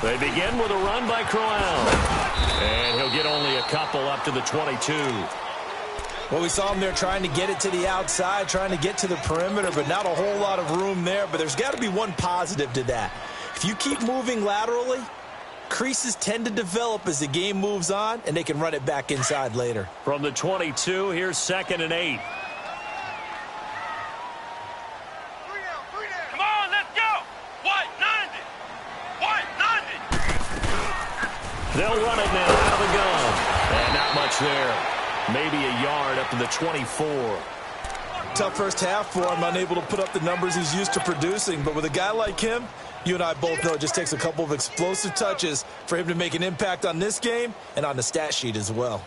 They begin with a run by Crowell. And he'll get only a couple up to the 22. Well, we saw him there trying to get it to the outside, trying to get to the perimeter, but not a whole lot of room there. But there's got to be one positive to that. If you keep moving laterally, creases tend to develop as the game moves on, and they can run it back inside later. From the 22, here's 2nd and 8. Come on, let's go! White, 90! White, 90! They'll run it now out of the gun. And not much there. Maybe a yard up to the 24. Tough first half for him, unable to put up the numbers he's used to producing. But with a guy like him, you and I both know it just takes a couple of explosive touches for him to make an impact on this game and on the stat sheet as well.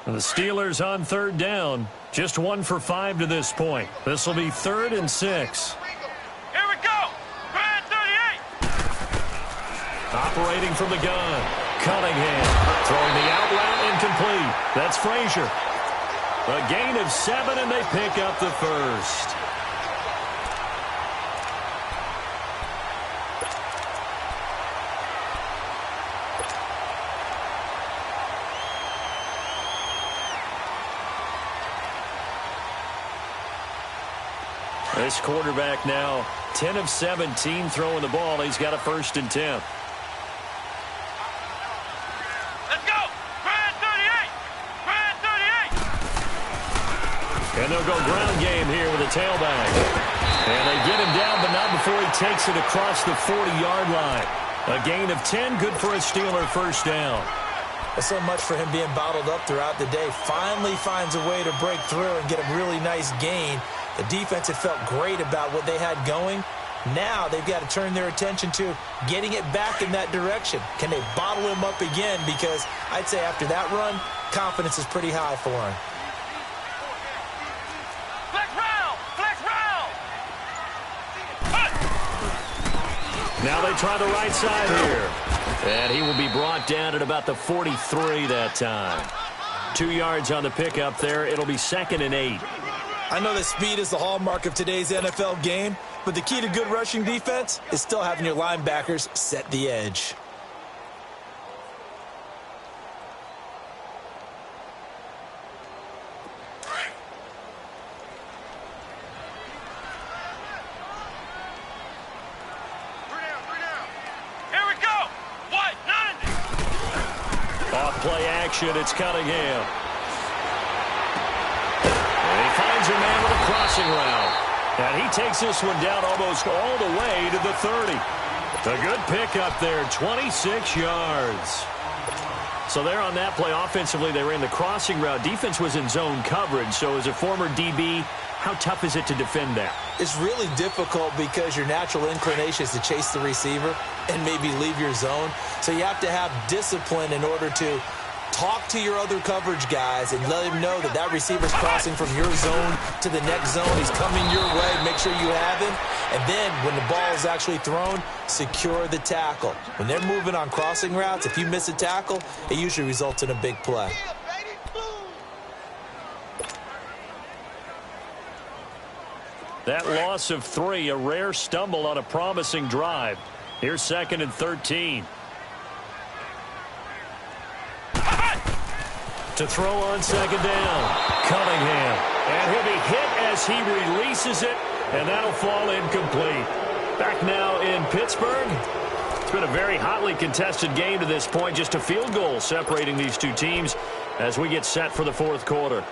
And the Steelers on 3rd down. Just 1 for 5 to this point. This will be 3rd and 6. Here we go! Grand 38! Operating from the gun. Cunningham throwing the out route incomplete. That's Frazier. A gain of 7, and they pick up the 1st. This quarterback now 10 of 17 throwing the ball. He's got a 1st and 10. Let's go! Brad 38! Brad 38! And they'll go ground game here with a tailback. And they get him down, but not before he takes it across the 40-yard line. A gain of 10, good for a Steeler 1st down. Well, so much for him being bottled up throughout the day. Finally finds a way to break through and get a really nice gain. The defense had felt great about what they had going. Now they've got to turn their attention to getting it back in that direction. Can they bottle him up again? Because I'd say after that run, confidence is pretty high for him. Flex round! Flex round! Now they try the right side here. And he will be brought down at about the 43 that time. 2 yards on the pickup there. It'll be 2nd and 8. I know that speed is the hallmark of today's NFL game, but the key to good rushing defense is still having your linebackers set the edge. Here we go! What? 90! Off play action, it's Cunningham. And he finds a man with a crossing route. And he takes this one down almost all the way to the 30. A good pickup there, 26 yards. So there on that play, offensively, they ran the crossing route. Defense was in zone coverage, so as a former DB, how tough is it to defend that? It's really difficult because your natural inclination is to chase the receiver and maybe leave your zone. So you have to have discipline in order to talk to your other coverage guys and let him know that that receiver's crossing from your zone to the next zone. He's coming your way. Make sure you have him. And then when the ball is actually thrown, secure the tackle. When they're moving on crossing routes, if you miss a tackle, it usually results in a big play. That loss of 3, a rare stumble on a promising drive. Here's 2nd and 13. To throw on 2nd down, Cunningham. And he'll be hit as he releases it, and that'll fall incomplete. Back now in Pittsburgh. It's been a very hotly contested game to this point. Just a field goal separating these two teams as we get set for the 4th quarter.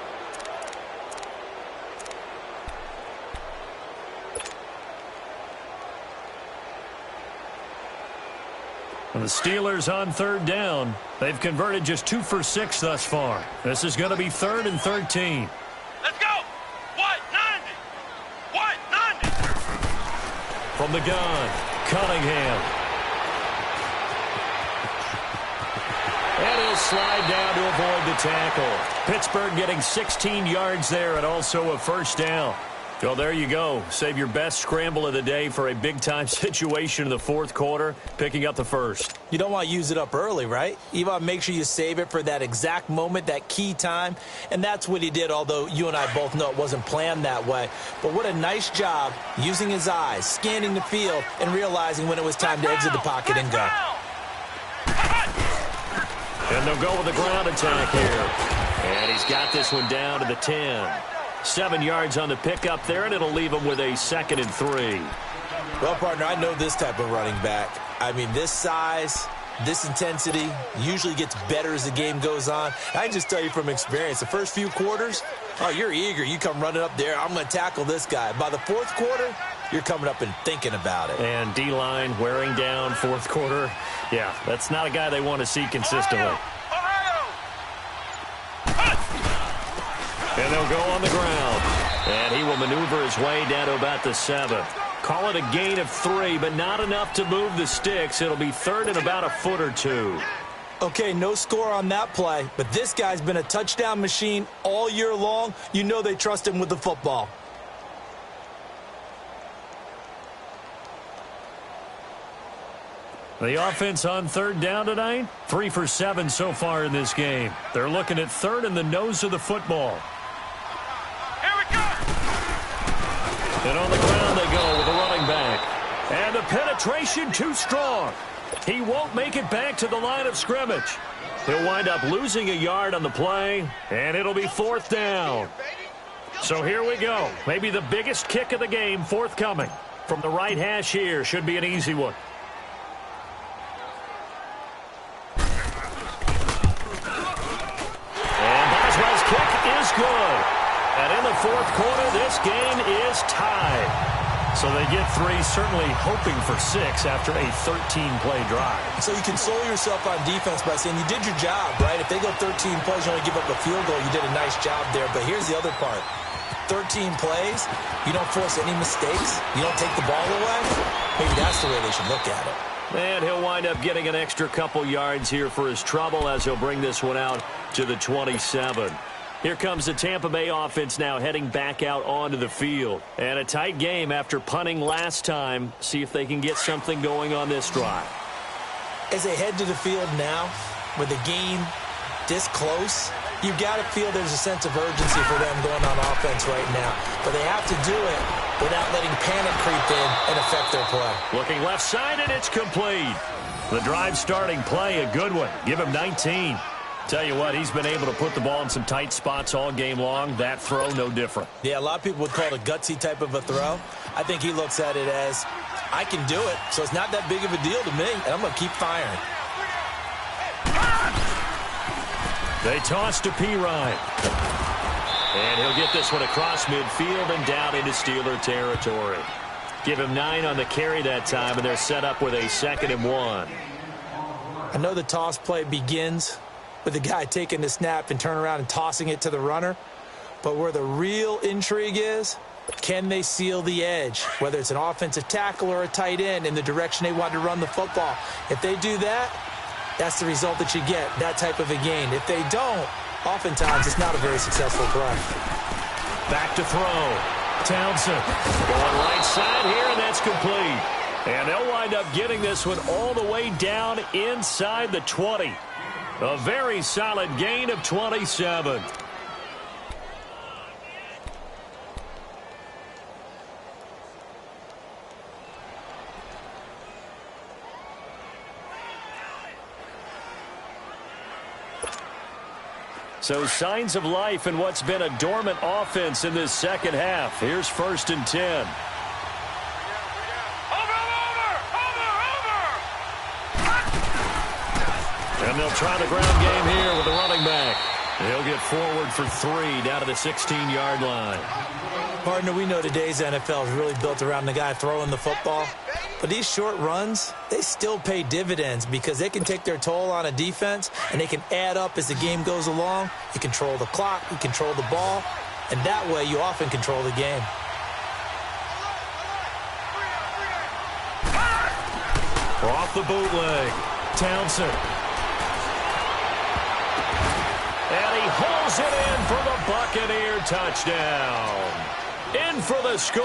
And the Steelers on 3rd down. They've converted just 2 for 6 thus far. This is going to be 3rd and 13. Let's go! What? 90! What? 90! From the gun, Cunningham. And he'll slide down to avoid the tackle. Pittsburgh getting 16 yards there and also a 1st down. Well, there you go. Save your best scramble of the day for a big-time situation in the 4th quarter, picking up the 1st. You don't want to use it up early, right? You want to make sure you save it for that exact moment, that key time. And that's what he did, although you and I both know it wasn't planned that way. But what a nice job using his eyes, scanning the field, and realizing when it was time to exit the pocket and go. And they'll go with the ground attack here. And he's got this one down to the 10. 7 yards on the pickup there, and it'll leave him with a 2nd and 3. Well, partner, I know this type of running back. I mean, this size, this intensity usually gets better as the game goes on. I can just tell you from experience, the first few quarters, oh, you're eager. You come running up there, I'm going to tackle this guy. By the 4th quarter, you're coming up and thinking about it. And D-line wearing down 4th quarter. Yeah, that's not a guy they want to see consistently. And they'll go on the ground. And he will maneuver his way down to about the 7. Call it a gain of 3, but not enough to move the sticks. It'll be 3rd and about a foot or 2. Okay, no score on that play, but this guy's been a touchdown machine all year long. You know they trust him with the football. The offense on 3rd down tonight, 3 for 7 so far in this game. They're looking at 3rd and the nose of the football. And on the ground they go with the running back. And the penetration too strong. He won't make it back to the line of scrimmage. He'll wind up losing a yard on the play, and it'll be 4th down. So here we go. Maybe the biggest kick of the game forthcoming. From the right hash here, should be an easy one. And Boswell's kick is good. And in the fourth quarter, this game is tied. So they get 3, certainly hoping for 6 after a 13-play drive. So you console yourself on defense by saying you did your job, right? If they go 13 plays, you only give up a field goal, you did a nice job there. But here's the other part. 13 plays, you don't force any mistakes, you don't take the ball away. Maybe that's the way they should look at it. And he'll wind up getting an extra couple yards here for his trouble as he'll bring this one out to the 27. Here comes the Tampa Bay offense now heading back out onto the field. And a tight game after punting last time. See if they can get something going on this drive. As they head to the field now, with the game this close, you've got to feel there's a sense of urgency for them going on offense right now. But they have to do it without letting panic creep in and affect their play. Looking left side, and it's complete. The drive starting play, a good one. Give him 19. Tell you what, he's been able to put the ball in some tight spots all game long. That throw, no different. Yeah, a lot of people would call it a gutsy type of a throw. I think he looks at it as, I can do it, so it's not that big of a deal to me, and I'm going to keep firing. They toss to Pirine. And he'll get this one across midfield and down into Steeler territory. Give him 9 on the carry that time, and they're set up with a 2nd and 1. I know the toss play begins with the guy taking the snap and turn around and tossing it to the runner. But where the real intrigue is, can they seal the edge, whether it's an offensive tackle or a tight end, in the direction they want to run the football? If they do that, that's the result that you get, that type of a gain. If they don't, oftentimes it's not a very successful play. Back to throw. Townsend going right side here, and that's complete. And they'll wind up getting this one all the way down inside the 20. A very solid gain of 27. So signs of life in what's been a dormant offense in this second half. Here's 1st and 10. And they'll try the ground game here with the running back. He'll get forward for 3 down to the 16-yard line. Partner, we know today's NFL is really built around the guy throwing the football. But these short runs, they still pay dividends because they can take their toll on a defense and they can add up as the game goes along. You control the clock, you control the ball, and that way you often control the game. Off the bootleg, Townsend. And he hauls it in for the Buccaneer touchdown. In for the score.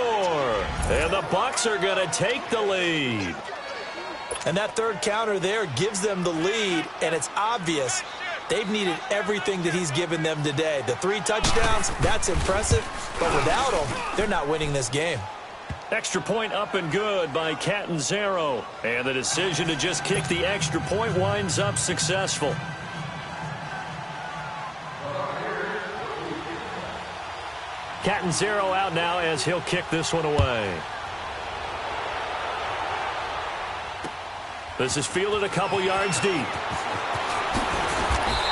And the Bucs are going to take the lead. And that third counter there gives them the lead, and it's obvious they've needed everything that he's given them today. The 3 touchdowns, that's impressive, but without him, they're not winning this game. Extra point up and good by Catanzaro. And the decision to just kick the extra point winds up successful. Catanzaro out now as he'll kick this one away. This is fielded a couple yards deep.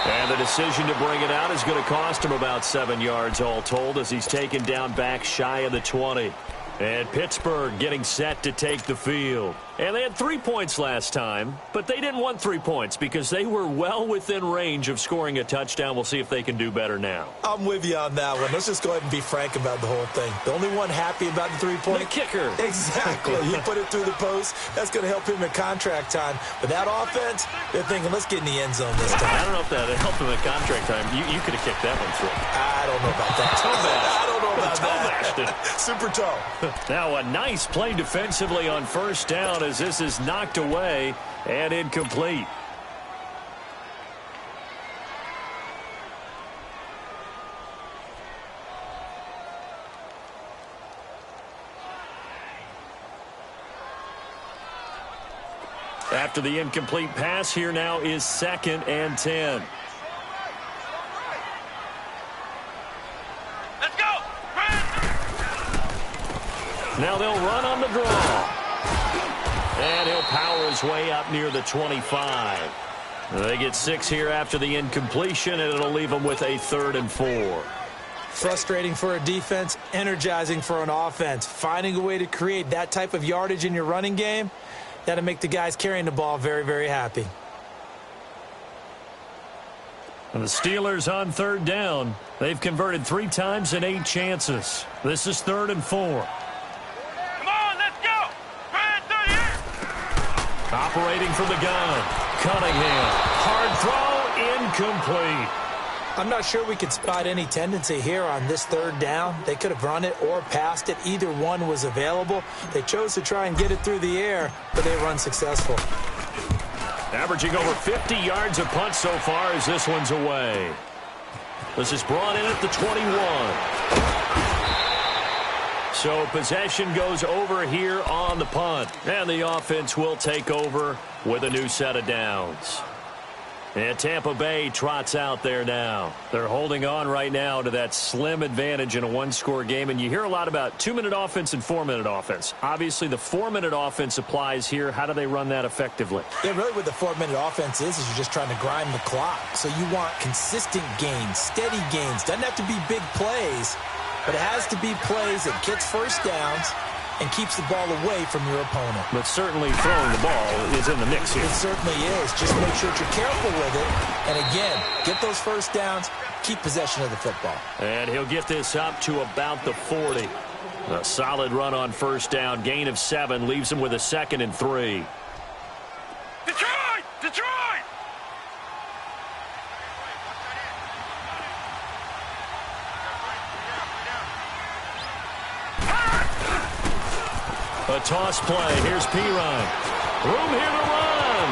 And the decision to bring it out is going to cost him about 7 yards all told as he's taken down back shy of the 20. And Pittsburgh getting set to take the field. And they had 3 points last time, but they didn't want 3 points because they were well within range of scoring a touchdown. We'll see if they can do better now. I'm with you on that one. Let's just go ahead and be frank about the whole thing. The only one happy about the 3-point? The kicker. Exactly. He put it through the post. That's going to help him in contract time. But that offense, they're thinking, let's get in the end zone this time. I don't know if that helped him in contract time. You could have kicked that one through. I don't know about that. I don't know about that. Super toe. Now a nice play defensively on 1st down as this is knocked away and incomplete. After the incomplete pass, here now is 2nd and 10. Let's go! Now they'll run on the draw. And he'll power his way up near the 25. They get 6 here after the incompletion, and it'll leave them with a 3rd and 4. Frustrating for a defense, energizing for an offense. Finding a way to create that type of yardage in your running game, that'll make the guys carrying the ball very, very happy. And the Steelers on 3rd down. They've converted 3 times in 8 chances. This is 3rd and 4. Operating from the gun, Cunningham. Hard throw, incomplete. I'm not sure we could spot any tendency here on this 3rd down. They could have run it or passed it. Either one was available. They chose to try and get it through the air, but they were unsuccessful. Averaging over 50 yards a punt so far as this one's away. This is brought in at the 21. So possession goes over here on the punt. And the offense will take over with a new set of downs. And Tampa Bay trots out there now. They're holding on right now to that slim advantage in a 1-score game. And you hear a lot about 2-minute offense and 4-minute offense. Obviously, the 4-minute offense applies here. How do they run that effectively? Yeah, really what the 4-minute offense is you're just trying to grind the clock. So you want consistent gains, steady gains. Doesn't have to be big plays, but it has to be plays that gets first downs and keeps the ball away from your opponent. But certainly throwing the ball is in the mix here. It certainly is. Just make sure that you're careful with it. And again, get those first downs, keep possession of the football. And he'll get this up to about the 40. A solid run on first down. Gain of 7 leaves him with a 2nd and 3. Detroit! Detroit! A toss play. Here's Pirine. Room here to run.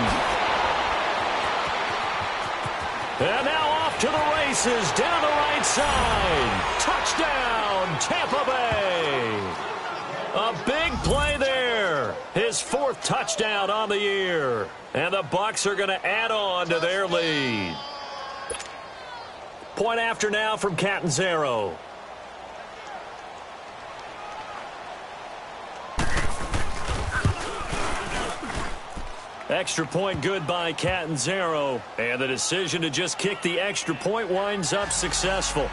And now off to the races. Down the right side. Touchdown, Tampa Bay. A big play there. His 4th touchdown on the year. And the Bucs are going to add on to their lead. Point after now from Catanzaro. Extra point good by Catanzaro. And the decision to just kick the extra point winds up successful.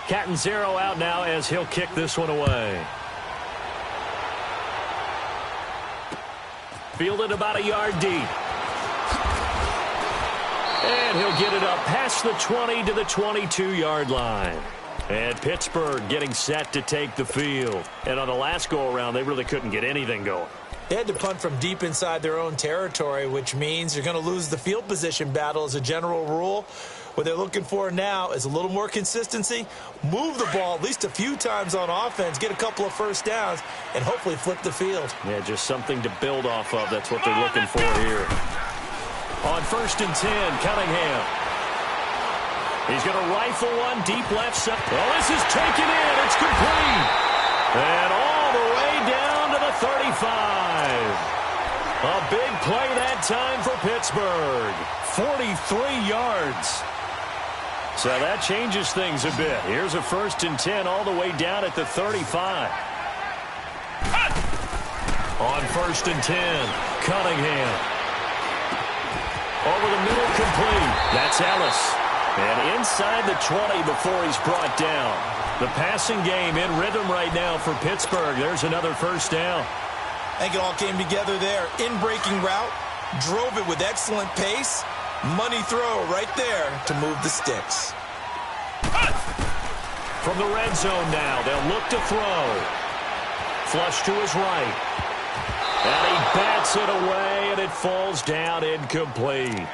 Catanzaro out now as he'll kick this one away. Fielded about a yard deep. And he'll get it up past the 20 to the 22-yard line. And Pittsburgh getting set to take the field. And on the last go-around, they really couldn't get anything going. They had to punt from deep inside their own territory, which means you're going to lose the field position battle as a general rule. What they're looking for now is a little more consistency, move the ball at least a few times on offense, get a couple of first downs, and hopefully flip the field. Yeah, just something to build off of. That's what they're looking for here. On 1st and 10, Cunningham. He's going to rifle one deep left side. Oh, this is taken in. It's complete. And all the way down to the 35. A big play that time for Pittsburgh. 43 yards. So that changes things a bit. Here's a 1st and 10 all the way down at the 35. On 1st and 10, Cunningham. Over the middle, complete. That's Ellis. And inside the 20 before he's brought down. The passing game in rhythm right now for Pittsburgh. There's another first down. I think it all came together there. In-breaking route, drove it with excellent pace. Money throw right there to move the sticks. From the red zone now, they'll look to throw. Flush to his right. And he bats it away, and it falls down incomplete.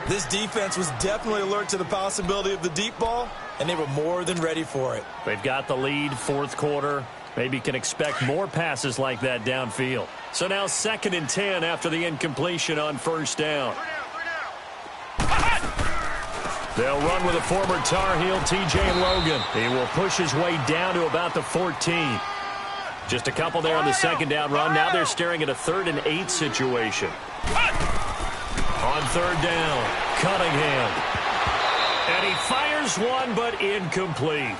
This defense was definitely alert to the possibility of the deep ball, and they were more than ready for it. They've got the lead, 4th quarter. Maybe can expect more passes like that downfield. So now 2nd and 10 after the incompletion on first down. They'll run with a former Tar Heel, T.J. Logan. He will push his way down to about the 14. Just a couple there on the 2nd down run. Now they're staring at a 3rd and 8 situation. On 3rd down, Cunningham. And he fires. Here's one, but incomplete.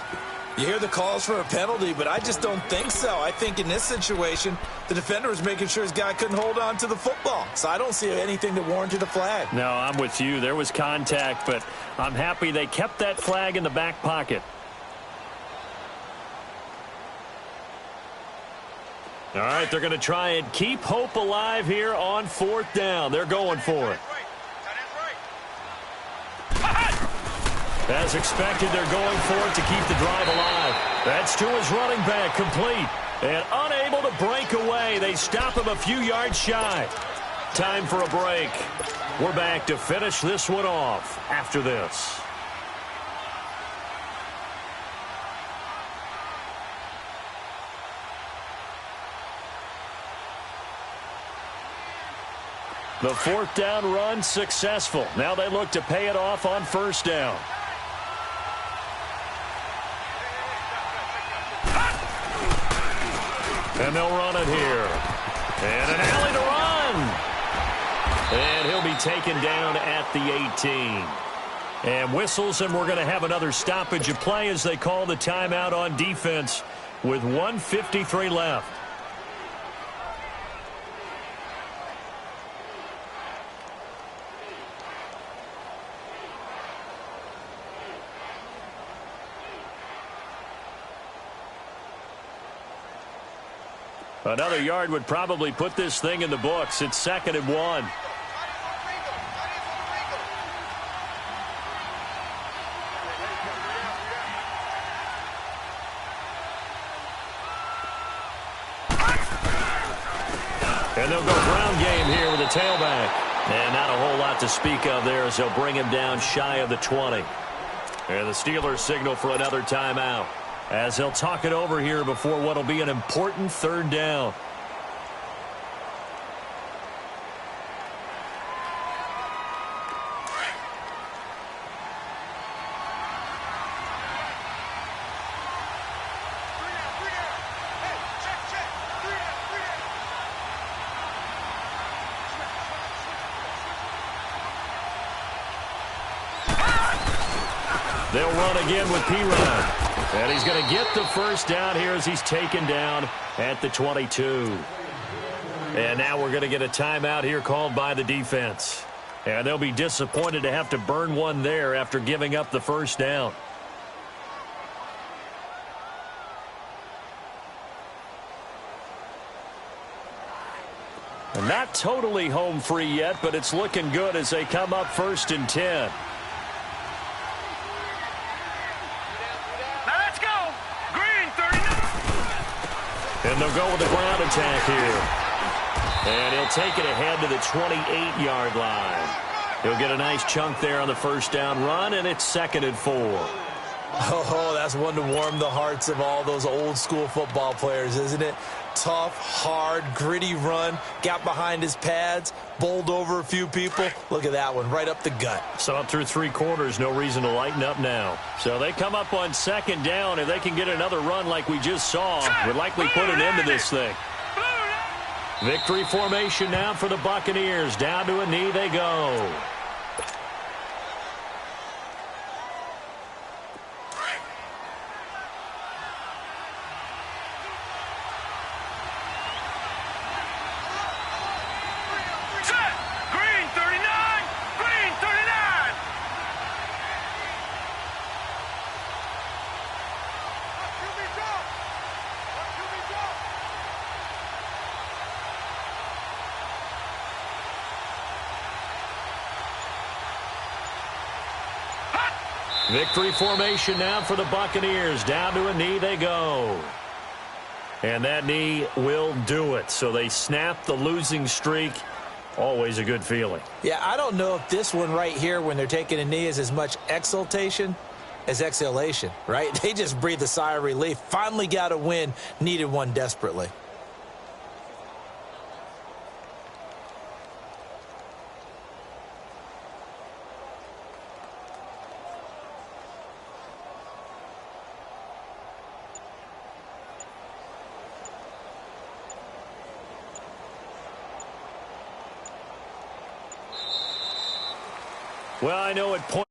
You hear the calls for a penalty, but I just don't think so. I think in this situation, the defender was making sure his guy couldn't hold on to the football. So I don't see anything that warranted a flag. No, I'm with you. There was contact, but I'm happy they kept that flag in the back pocket. All right, they're going to try and keep hope alive here on 4th down. They're going for it. As expected, they're going for it to keep the drive alive. That's to his running back, complete. And unable to break away. They stop him a few yards shy. Time for a break. We're back to finish this one off after this. The 4th down run successful. Now they look to pay it off on 1st down. And they'll run it here. And an alley to run. And he'll be taken down at the 18. And whistles, and we're going to have another stoppage of play as they call the timeout on defense with 1:53 left. Another yard would probably put this thing in the books. It's 2nd and 1. And they'll go ground game here with a tailback. And not a whole lot to speak of there as they'll bring him down shy of the 20. And the Steelers signal for another timeout, as they'll talk it over here before what will be an important 3rd down. They'll run again with P-Rod. And he's going to get the 1st down here as he's taken down at the 22. And now we're going to get a timeout here called by the defense. And they'll be disappointed to have to burn one there after giving up the 1st down. And not totally home free yet, but it's looking good as they come up 1st and 10. And they'll go with the ground attack here. And he'll take it ahead to the 28-yard line. He'll get a nice chunk there on the 1st down run, and it's 2nd and 4. Oh, that's one to warm the hearts of all those old-school football players, isn't it? Tough, hard, gritty run. Got behind his pads, bowled over a few people. Look at that one, right up the gut. So up through 3 quarters, no reason to lighten up now. So they come up on 2nd down. If they can get another run like we just saw, would likely put an end to this thing. Victory formation now for the Buccaneers. Down to a knee they go. Victory formation now for the Buccaneers. Down to a knee they go. And that knee will do it. So they snap the losing streak. Always a good feeling. Yeah, I don't know if this one right here when they're taking a knee is as much exultation as exhalation, right? They just breathe a sigh of relief. Finally got a win. Needed one desperately. Well, I know at point